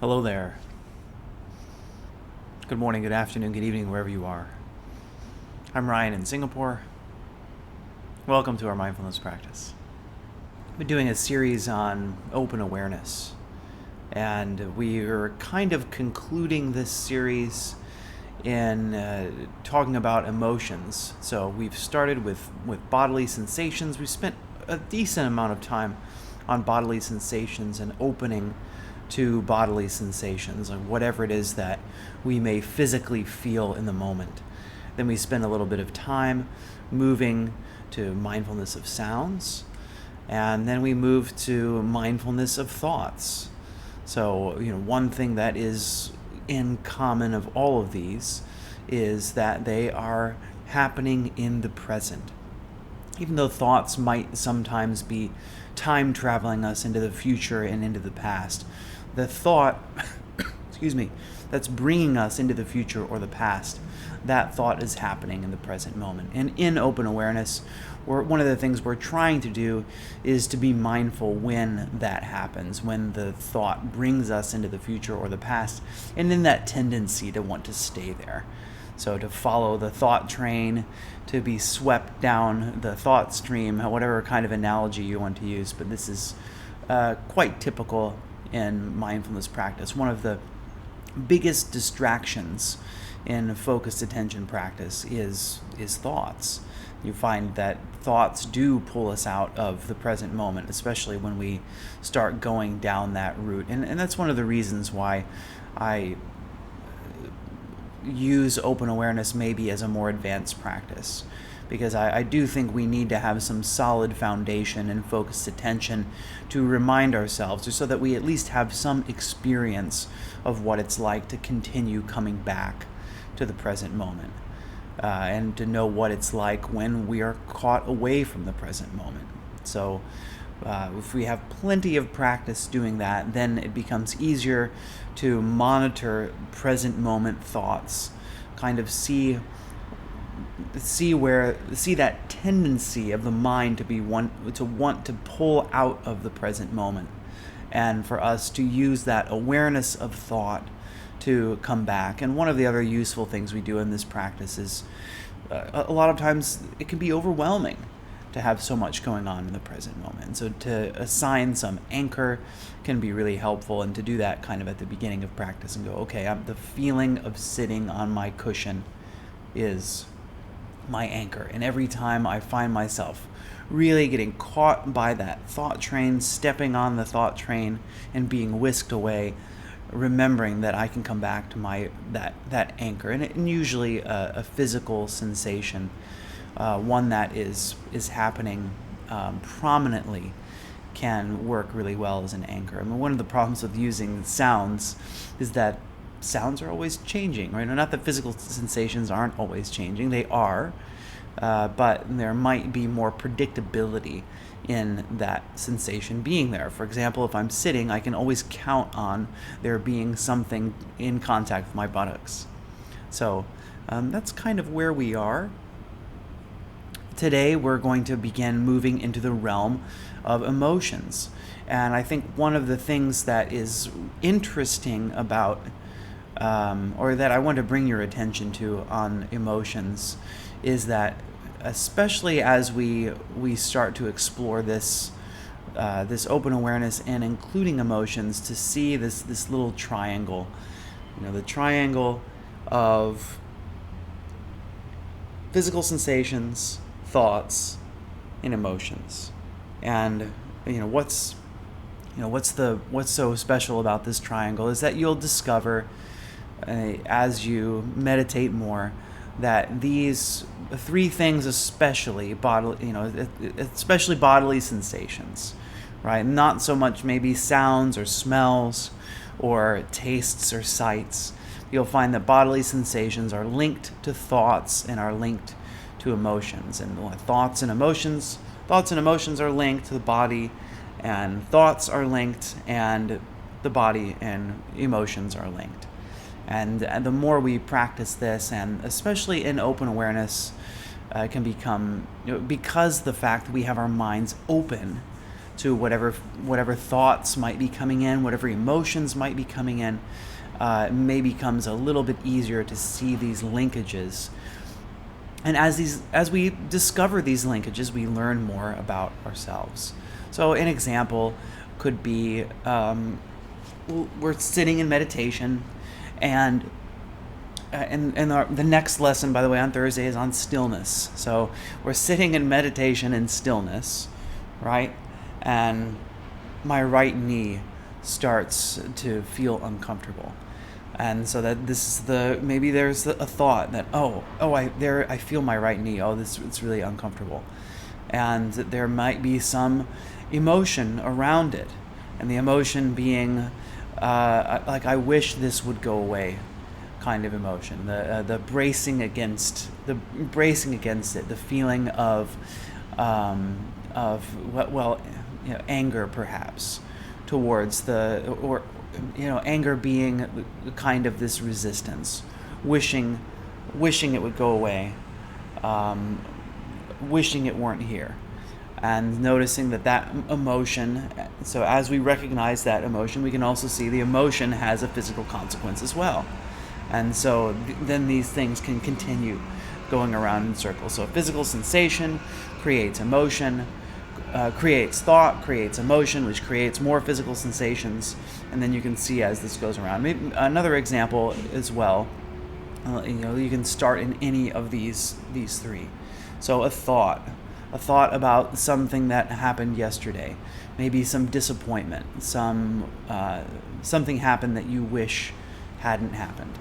Hello there. Good morning, good afternoon, good evening, wherever you are. I'm Ryan in Singapore. Welcome to our mindfulness practice. We're doing a series on open awareness, and we are kind of concluding this series in talking about emotions. So we've started with bodily sensations. We spent a decent amount of time on bodily sensations and opening to bodily sensations, or whatever it is that we may physically feel in the moment. Then we spend a little bit of time moving to mindfulness of sounds, and then we move to mindfulness of thoughts. So, one thing that is in common of all of these is that they are happening in the present. Even though thoughts might sometimes be time traveling us into the future and into the past, the thought, that's bringing us into the future or the past, that thought is happening in the present moment. And in open awareness, one of the things we're trying to do is to be mindful when that happens, when the thought brings us into the future or the past, and in that tendency to want to stay there. So to follow the thought train, to be swept down the thought stream, whatever kind of analogy you want to use. But this is quite typical in mindfulness practice. One of the biggest distractions in focused attention practice is thoughts. You find that thoughts do pull us out of the present moment, especially when we start going down that route. And that's one of the reasons why I use open awareness maybe as a more advanced practice, because I do think we need to have some solid foundation and focused attention to remind ourselves, or so that we at least have some experience of what it's like to continue coming back to the present moment, and to know what it's like when we are caught away from the present moment. So if we have plenty of practice doing that, then it becomes easier to monitor present moment thoughts, kind of see that tendency of the mind to want to pull out of the present moment, and for us to use that awareness of thought to come back. And one of the other useful things we do in this practice is a lot of times it can be overwhelming to have so much going on in the present moment. So to assign some anchor can be really helpful, and to do that kind of at the beginning of practice and go, okay, the feeling of sitting on my cushion is my anchor. And every time I find myself really getting caught by that thought train, stepping on the thought train and being whisked away, remembering that I can come back to that anchor, and usually a physical sensation, one that is happening prominently, can work really well as an anchor. I mean, one of the problems with using sounds is that sounds are always changing, right? Not that physical sensations aren't always changing, they are, but there might be more predictability in that sensation being there. For example, if I'm sitting, I can always count on there being something in contact with my buttocks. So that's kind of where we are. Today, we're going to begin moving into the realm of emotions. And I think one of the things that is interesting about, or that I want to bring your attention to on emotions, is that especially as we start to explore this open awareness and including emotions, to see this little triangle, the triangle of physical sensations, thoughts, and emotions. And what's so special about this triangle is that you'll discover as you meditate more that these three things, especially bodily sensations, right? Not so much maybe sounds or smells or tastes or sights. You'll find that bodily sensations are linked to thoughts and are linked to emotions. And thoughts and emotions are linked to the body, and thoughts are linked, and the body and emotions are linked. And the more we practice this, and especially in open awareness, can become, because the fact that we have our minds open to whatever thoughts might be coming in, whatever emotions might be coming in. It may becomes a little bit easier to see these linkages. And as we discover these linkages, we learn more about ourselves. So an example could be we're sitting in meditation, and the next lesson, by the way, on Thursday is on stillness. So we're sitting in meditation in stillness, right? And my right knee starts to feel uncomfortable. And so that this is maybe there's a thought that I feel my right knee. It's really uncomfortable, and there might be some emotion around it, and the emotion being like I wish this would go away, kind of emotion. The bracing against it, the feeling of anger perhaps towards anger being kind of this resistance, wishing it would go away, wishing it weren't here, and noticing that emotion. So as we recognize that emotion, we can also see the emotion has a physical consequence as well. And so then these things can continue going around in circles. So physical sensation creates emotion, creates thought, creates emotion, which creates more physical sensations, and then you can see as this goes around. Maybe another example as well, you can start in any of these three. So a thought about something that happened yesterday, maybe some disappointment, something happened that you wish hadn't happened,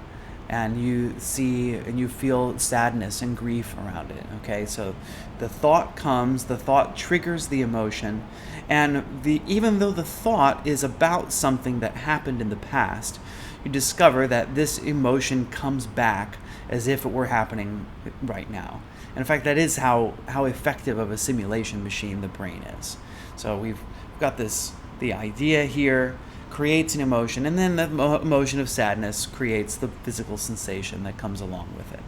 and you see and you feel sadness and grief around it. Okay, so the thought comes, the thought triggers the emotion, and even though the thought is about something that happened in the past, you discover that this emotion comes back as if it were happening right now. And in fact, that is how effective of a simulation machine the brain is. So we've got the idea here creates an emotion, and then the emotion of sadness creates the physical sensation that comes along with it.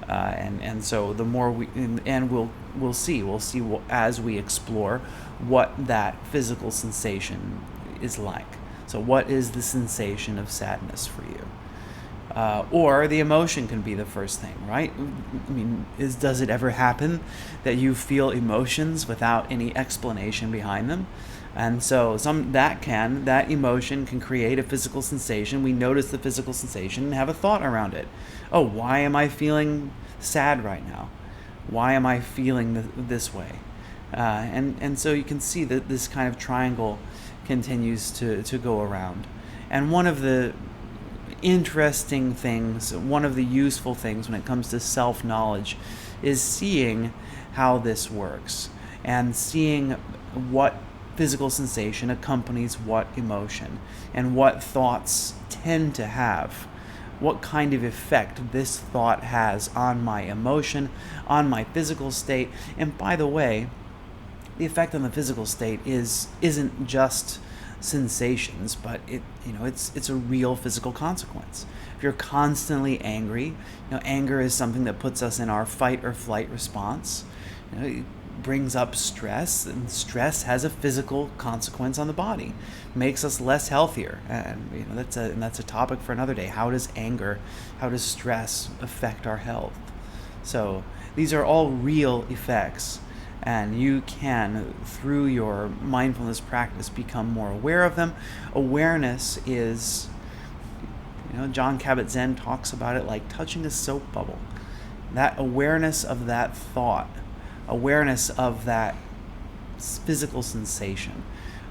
And so the more we'll see as we explore what that physical sensation is like. So what is the sensation of sadness for you? Or the emotion can be the first thing, right? I mean, does it ever happen that you feel emotions without any explanation behind them? And so that emotion can create a physical sensation. We notice the physical sensation and have a thought around it. Oh, why am I feeling sad right now? Why am I feeling this way? And so you can see that this kind of triangle continues to go around. And one of the interesting things, one of the useful things when it comes to self-knowledge is seeing how this works and seeing what physical sensation accompanies what emotion and what thoughts tend to have, what kind of effect this thought has on my emotion, on my physical state. And by the way, the effect on the physical state isn't just sensations, but it's a real physical consequence. If you're constantly angry, anger is something that puts us in our fight or flight response. It brings up stress, and stress has a physical consequence on the body, makes us less healthier, and that's a topic for another day. How does stress affect our health? So these are all real effects, and you can, through your mindfulness practice, become more aware of them. Awareness is, John Kabat-Zinn talks about it like touching a soap bubble. That awareness of that thought, awareness of that physical sensation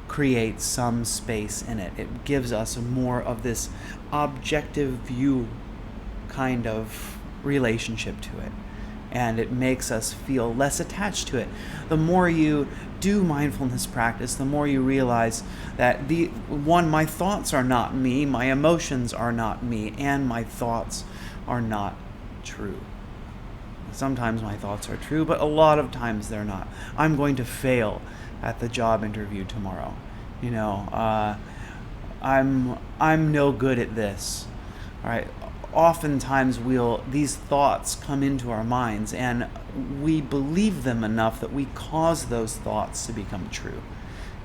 creates some space in it. It gives us more of this objective view kind of relationship to it, and it makes us feel less attached to it. The more you do mindfulness practice, the more you realize that my thoughts are not me, my emotions are not me, and my thoughts are not true. Sometimes my thoughts are true, but a lot of times they're not. I'm going to fail at the job interview tomorrow. I'm no good at this. All right. Oftentimes these thoughts come into our minds, and we believe them enough that we cause those thoughts to become true.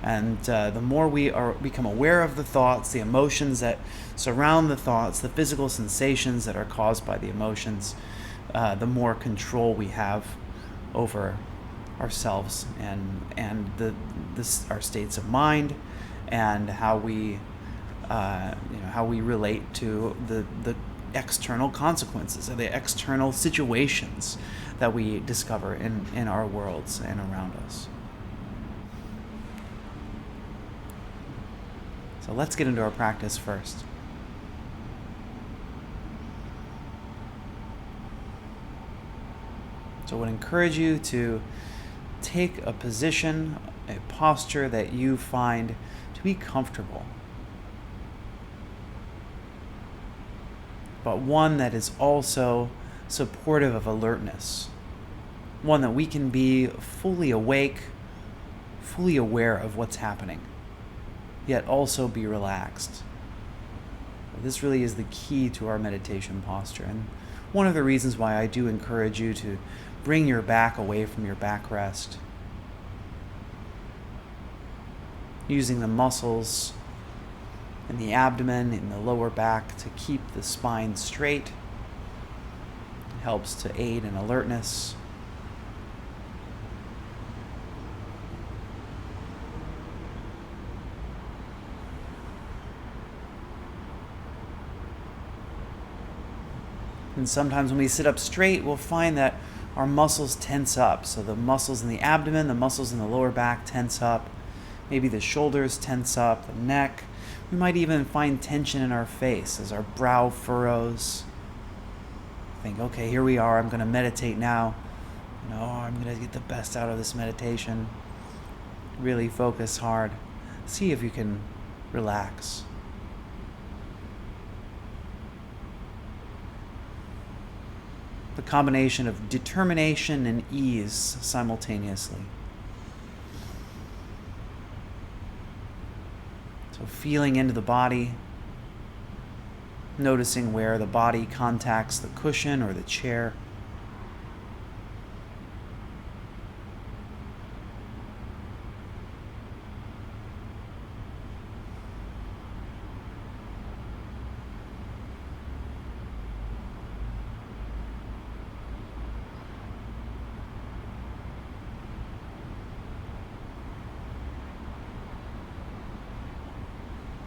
And the more we become aware of the thoughts, the emotions that surround the thoughts, the physical sensations that are caused by the emotions, the more control we have over ourselves and our states of mind, and how we relate to the external consequences of the external situations that we discover in our worlds and around us. So let's get into our practice first. So I would encourage you to take a position, a posture that you find to be comfortable, but one that is also supportive of alertness, one that we can be fully awake, fully aware of what's happening, yet also be relaxed. This really is the key to our meditation posture, and one of the reasons why I do encourage you to bring your back away from your backrest, using the muscles in the abdomen, in the lower back, to keep the spine straight. It helps to aid in alertness. And sometimes when we sit up straight, we'll find that our muscles tense up. So the muscles in the abdomen, the muscles in the lower back tense up. Maybe the shoulders tense up, the neck. We might even find tension in our face as our brow furrows. Think, okay, here we are. I'm going to meditate now. I'm going to get the best out of this meditation. Really focus hard. See if you can relax. The combination of determination and ease simultaneously. So feeling into the body, noticing where the body contacts the cushion or the chair.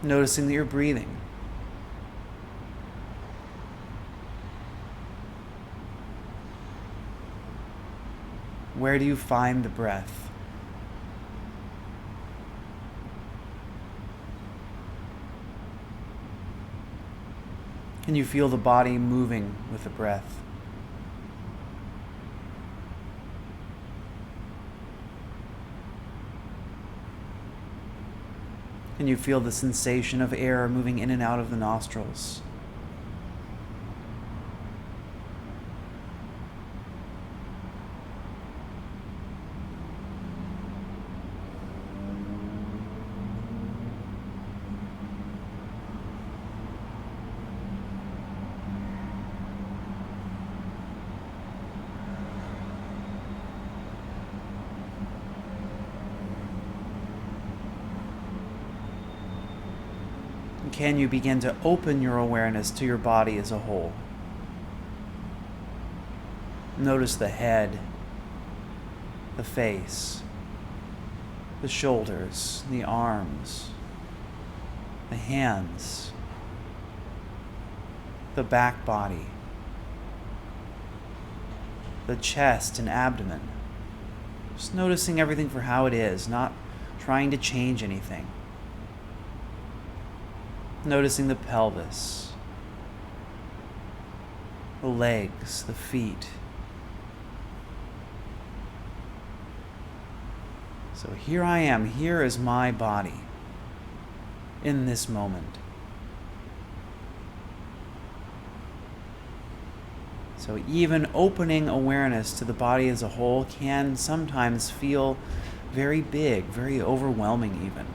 Noticing that you're breathing. Where do you find the breath? Can you feel the body moving with the breath? Can you feel the sensation of air moving in and out of the nostrils? Can you begin to open your awareness to your body as a whole? Notice the head, the face, the shoulders, the arms, the hands, the back body, the chest and abdomen. Just noticing everything for how it is, not trying to change anything. Noticing the pelvis, the legs, the feet. So here I am, here is my body in this moment. So even opening awareness to the body as a whole can sometimes feel very big, very overwhelming even.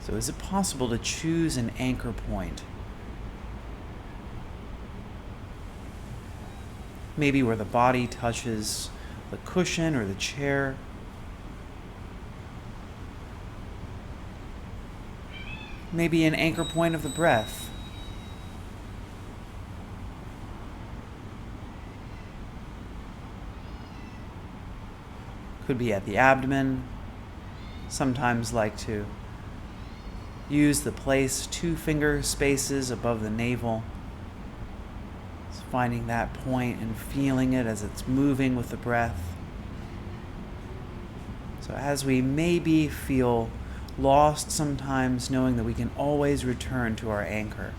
So is it possible to choose an anchor point? maybe where the body touches the cushion or the chair. Maybe an anchor point of the breath. Could be at the abdomen. Sometimes like to use the place 2 finger spaces above the navel. Just finding that point and feeling it as it's moving with the breath. So as we maybe feel lost sometimes, knowing that we can always return to our anchor.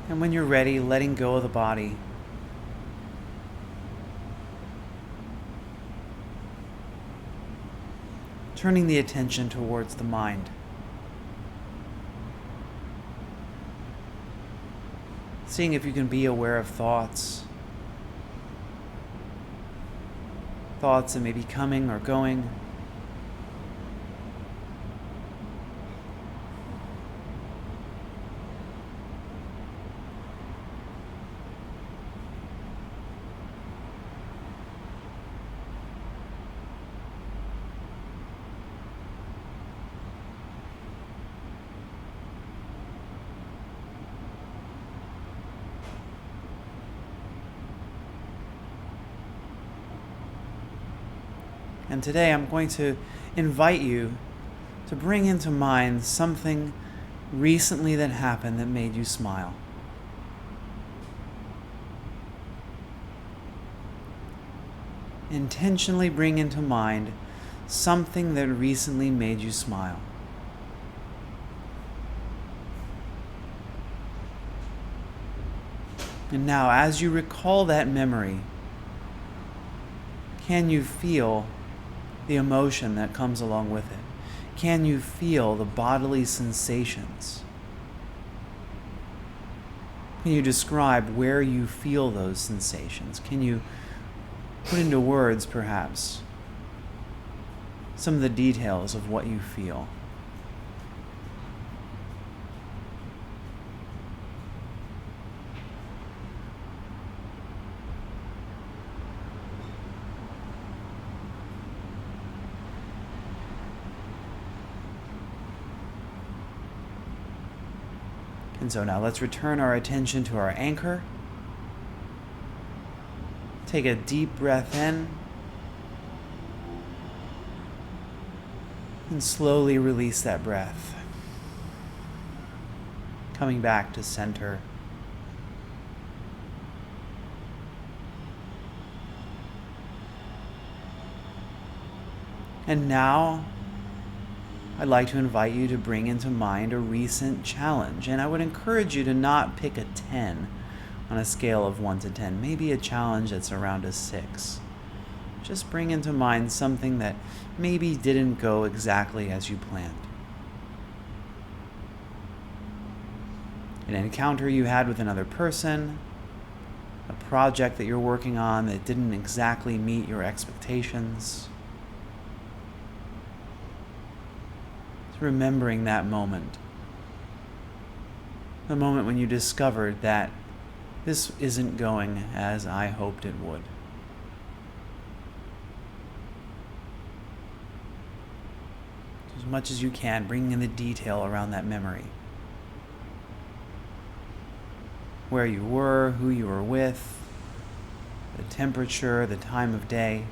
And when you're ready, letting go of the body. Turning the attention towards the mind. Seeing if you can be aware of thoughts. Thoughts that may be coming or going. And today I'm going to invite you to bring into mind something recently that happened that made you smile. Intentionally bring into mind something that recently made you smile. And now, as you recall that memory, can you feel the emotion that comes along with it? Can you feel the bodily sensations? Can you describe where you feel those sensations? Can you put into words, perhaps, some of the details of what you feel? And so now let's return our attention to our anchor. Take a deep breath in. And slowly release that breath. Coming back to center. And now, I'd like to invite you to bring into mind a recent challenge. And I would encourage you to not pick a 10 on a scale of 1 to 10. Maybe a challenge that's around a 6. Just bring into mind something that maybe didn't go exactly as you planned. An encounter you had with another person, a project that you're working on that didn't exactly meet your expectations. Remembering that moment. The moment when you discovered that this isn't going as I hoped it would. As much as you can, bring in the detail around that memory. where you were, who you were with, the temperature, the time of day.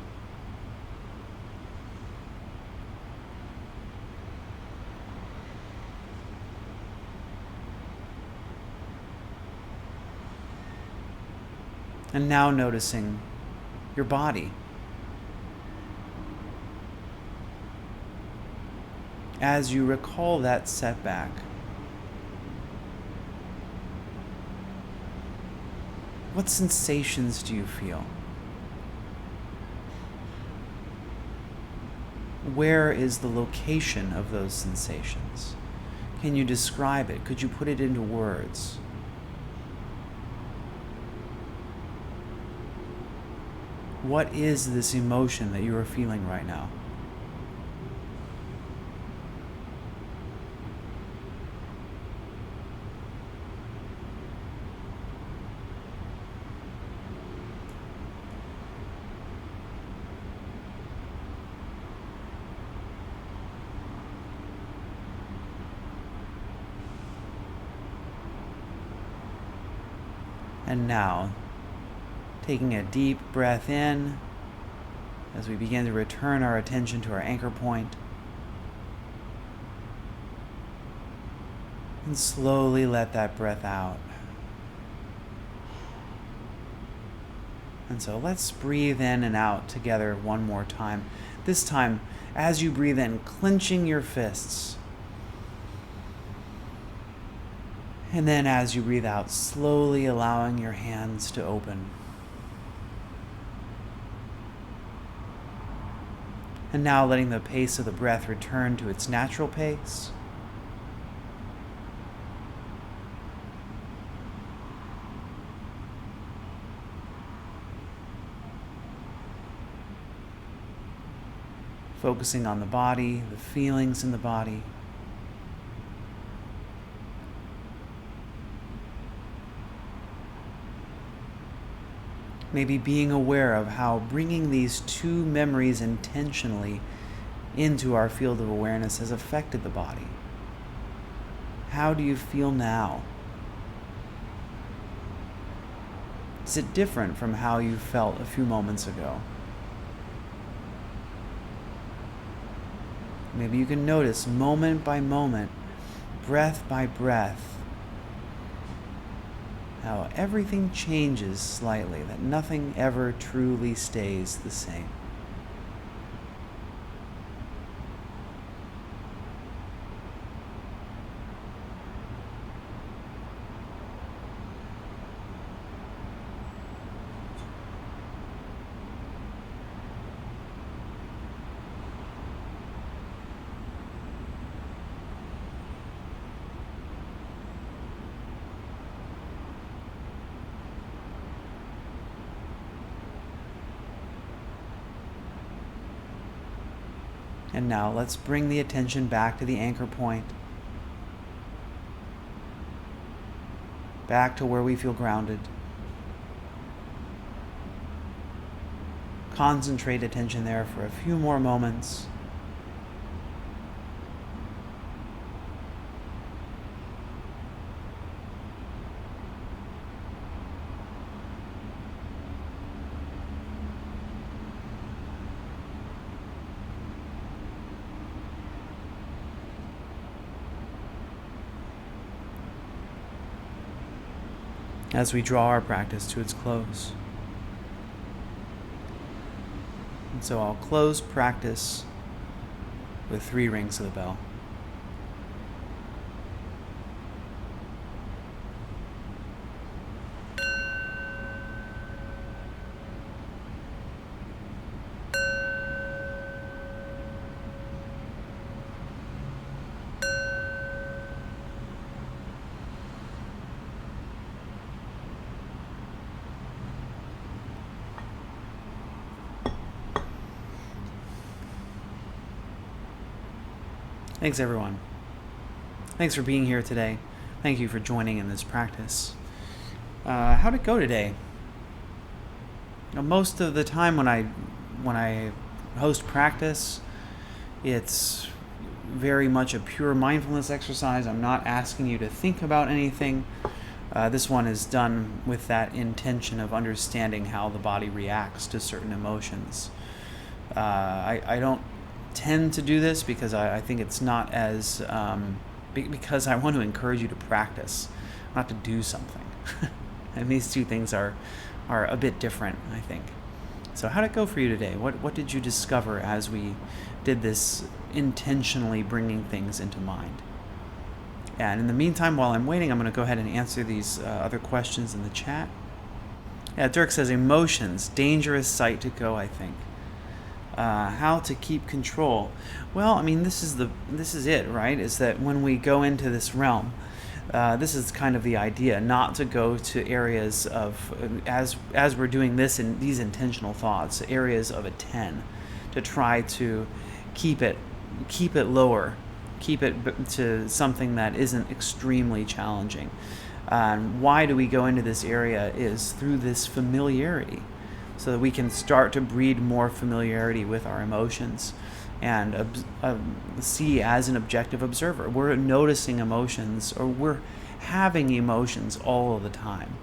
And now noticing your body. As you recall that setback, what sensations do you feel? Where is the location of those sensations? Can you describe it? Could you put it into words? What is this emotion that you are feeling right now? And now, taking a deep breath in as we begin to return our attention to our anchor point, and slowly let that breath out. And so let's breathe in and out together one more time. This time, as you breathe in, clenching your fists. And then as you breathe out, slowly allowing your hands to open. And now letting the pace of the breath return to its natural pace. Focusing on the body, the feelings in the body. Maybe being aware of how bringing these two memories intentionally into our field of awareness has affected the body. How do you feel now? Is it different from how you felt a few moments ago? Maybe you can notice moment by moment, breath by breath, how everything changes slightly, that nothing ever truly stays the same. And now let's bring the attention back to the anchor point, back to where we feel grounded. Concentrate attention there for a few more moments. As we draw our practice to its close. And so I'll close practice with 3 rings of the bell. Thanks, everyone. Thanks for being here today. Thank you for joining in this practice. How'd it go today? Most of the time when I host practice, it's very much a pure mindfulness exercise. I'm not asking you to think about anything. This one is done with that intention of understanding how the body reacts to certain emotions. I don't tend to do this because I think it's not as because I want to encourage you to practice, not to do something. And these two things are a bit different, I think. So how'd it go for you today? What did you discover as we did this intentionally bringing things into mind? And in the meantime, while I'm waiting, I'm going to go ahead and answer these other questions in the chat. Yeah, Dirk says, emotions, dangerous site to go, I think. How to keep control. Well, I mean, this is it, right? Is that when we go into this realm, this is kind of the idea, not to go to areas of, as we're doing this in these intentional thoughts, areas of a 10, to try to keep it lower, keep it to something that isn't extremely challenging. Why do we go into this area is through this familiarity, so that we can start to breed more familiarity with our emotions and see as an objective observer. We're noticing emotions, or we're having emotions all of the time.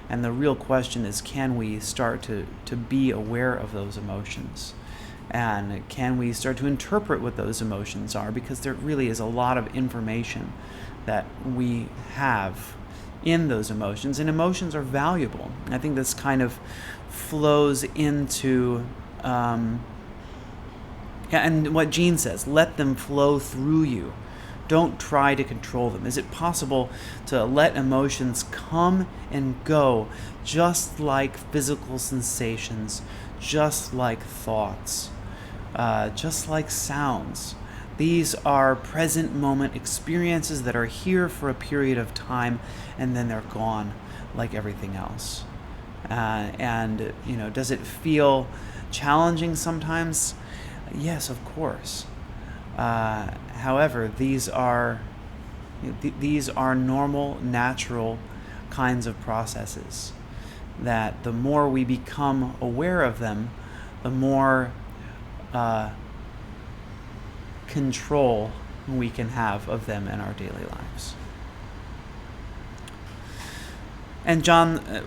And the real question is, can we start to be aware of those emotions? And can we start to interpret what those emotions are? Because there really is a lot of information that we have in those emotions, and emotions are valuable. I think this kind of flows into and what Jean says, let them flow through you. Don't try to control them. Is it possible to let emotions come and go, just like physical sensations, just like thoughts, just like sounds? These are present moment experiences that are here for a period of time, and then they're gone like everything else. And does it feel challenging sometimes? Yes, of course. However, these are normal, natural kinds of processes that the more we become aware of them, the more control we can have of them in our daily lives. And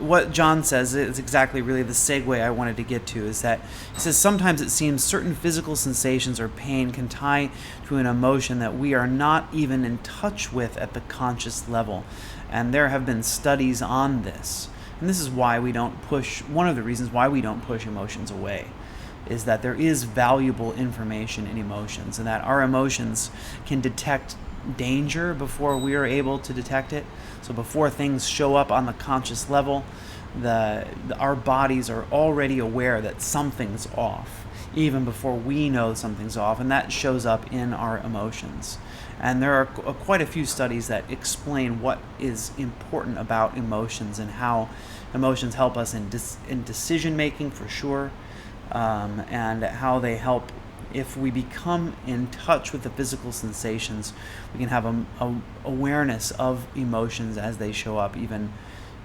what John says is exactly really the segue I wanted to get to, is that he says sometimes it seems certain physical sensations or pain can tie to an emotion that we are not even in touch with at the conscious level. And there have been studies on this. And this is why we don't push, one of the reasons why we don't push emotions away, is that there is valuable information in emotions, and that our emotions can detect danger before we are able to detect it. So before things show up on the conscious level, our bodies are already aware that something's off, even before we know something's off, and that shows up in our emotions. And there are quite a few studies that explain what is important about emotions and how emotions help us in decision making, for sure, and how they help. If we become in touch with the physical sensations, we can have a awareness of emotions as they show up, even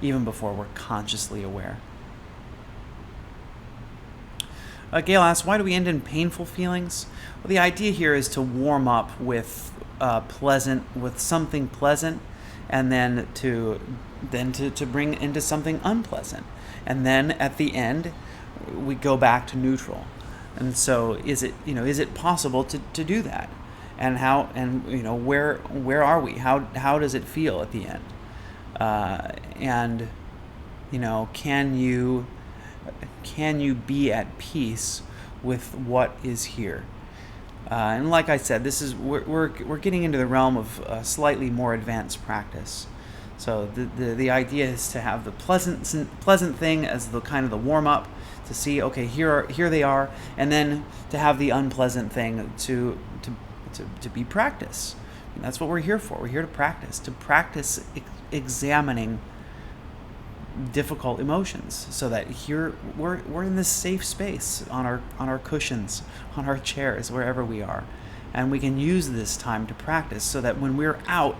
before we're consciously aware. Gail asks, why do we end in painful feelings? Well, the idea here is to warm up with something pleasant, and then to bring into something unpleasant, and then at the end we go back to neutral. And so is it possible to do that? And how, and where are we? How does it feel at the end? And can you be at peace with what is here? And like I said, this is we're getting into the realm of slightly more advanced practice. So the idea is to have the pleasant thing as the kind of the warm up, to see, okay, here they are, and then to have the unpleasant thing to be practice. And that's what we're here for. We're here to practice examining difficult emotions, so that here we're in this safe space on our cushions, on our chairs, wherever we are, and we can use this time to practice, so that when we're out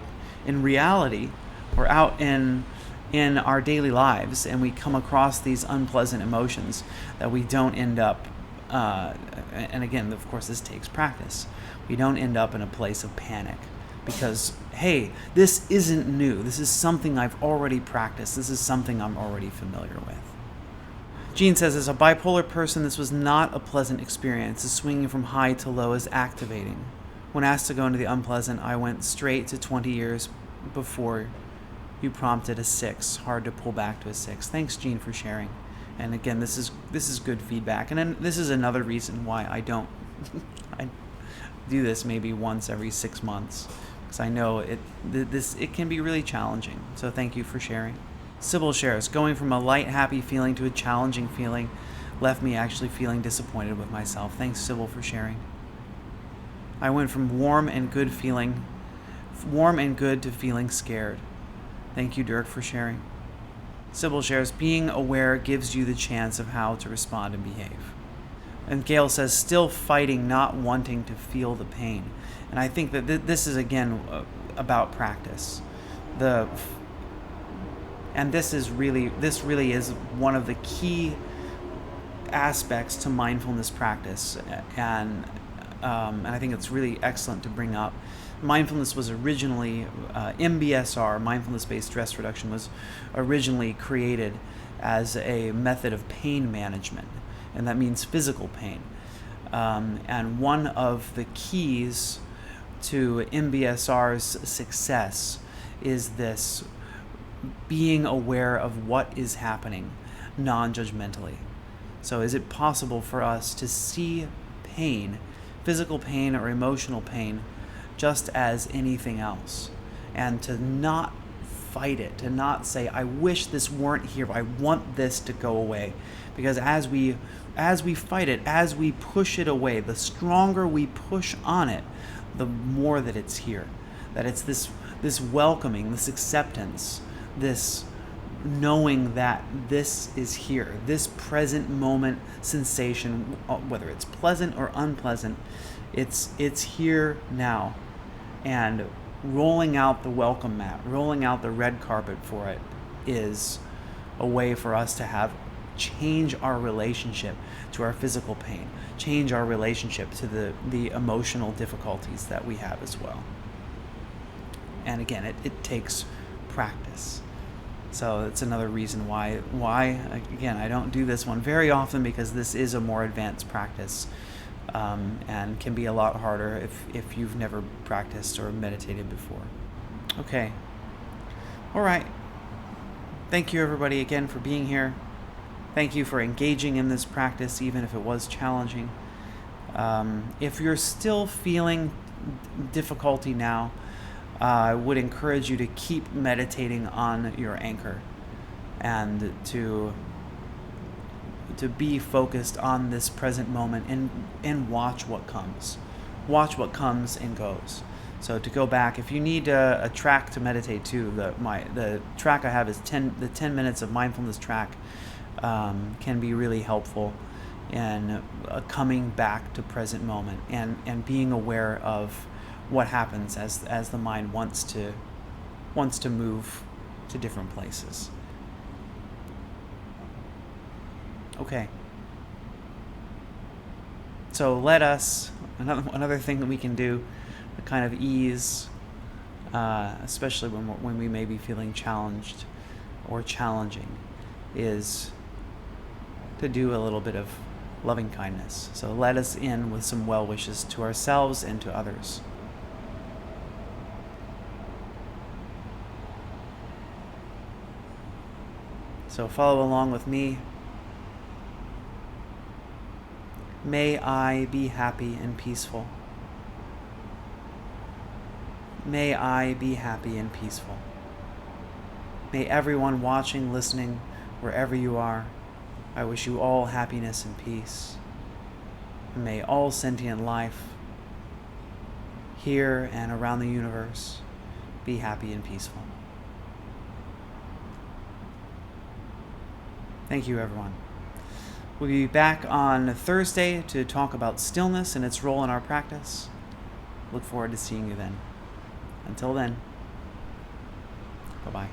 in reality, we're out in our daily lives, and we come across these unpleasant emotions, that we don't end up, and again, of course, this takes practice, we don't end up in a place of panic, because, hey, this isn't new. This is something I've already practiced. This is something I'm already familiar with. Jean says, as a bipolar person, this was not a pleasant experience. The swinging from high to low is activating. When asked to go into the unpleasant, I went straight to 20 years before you prompted a 6. Hard to pull back to a 6. Thanks, Jean, for sharing. And again, this is good feedback. And then this is another reason why I don't I do this maybe once every 6 months, because I know it can be really challenging. So thank you for sharing. Sybil shares, going from a light, happy feeling to a challenging feeling left me actually feeling disappointed with myself. Thanks, Sybil, for sharing. I went from warm and good to feeling scared. Thank you, Dirk, for sharing. Sybil shares, being aware gives you the chance of how to respond and behave. And Gail says, still fighting, not wanting to feel the pain. And I think that this is, again, about practice. And this really is one of the key aspects to mindfulness practice. And I think it's really excellent to bring up. Mindfulness was originally, MBSR, mindfulness-based stress reduction, was originally created as a method of pain management, and that means physical pain. And one of the keys to MBSR's success is this being aware of what is happening non-judgmentally. So is it possible for us to see pain, physical pain or emotional pain, just as anything else, and to not fight it, to not say, I wish this weren't here, I want this to go away? Because as we fight it, as we push it away, the stronger we push on it, the more that it's here. That it's this welcoming, this acceptance, this knowing that this is here, this present moment sensation, whether it's pleasant or unpleasant, it's here now. And rolling out the welcome mat, rolling out the red carpet for it, is a way for us to change our relationship to our physical pain, change our relationship to the emotional difficulties that we have as well. And again, it takes practice. So it's another reason why again, I don't do this one very often, because this is a more advanced practice, and can be a lot harder if you've never practiced or meditated before. Okay. All right. Thank you, everybody, again, for being here. Thank you for engaging in this practice, even if it was challenging. If you're still feeling difficulty now, I would encourage you to keep meditating on your anchor, and to be focused on this present moment, and watch what comes. Watch what comes and goes. So to go back, if you need a track to meditate to, the track I have is the 10 minutes of mindfulness track, can be really helpful in coming back to present moment, and being aware of what happens as the mind wants to move to different places. Okay. So let us, another thing that we can do to kind of ease, especially when we may be feeling challenged or challenging, is to do a little bit of loving kindness. So let us in with some well wishes to ourselves and to others. So follow along with me. May I be happy and peaceful. May I be happy and peaceful. May everyone watching, listening, wherever you are, I wish you all happiness and peace. And may all sentient life, here and around the universe, be happy and peaceful. Thank you, everyone. We'll be back on Thursday to talk about stillness and its role in our practice. Look forward to seeing you then. Until then, bye-bye.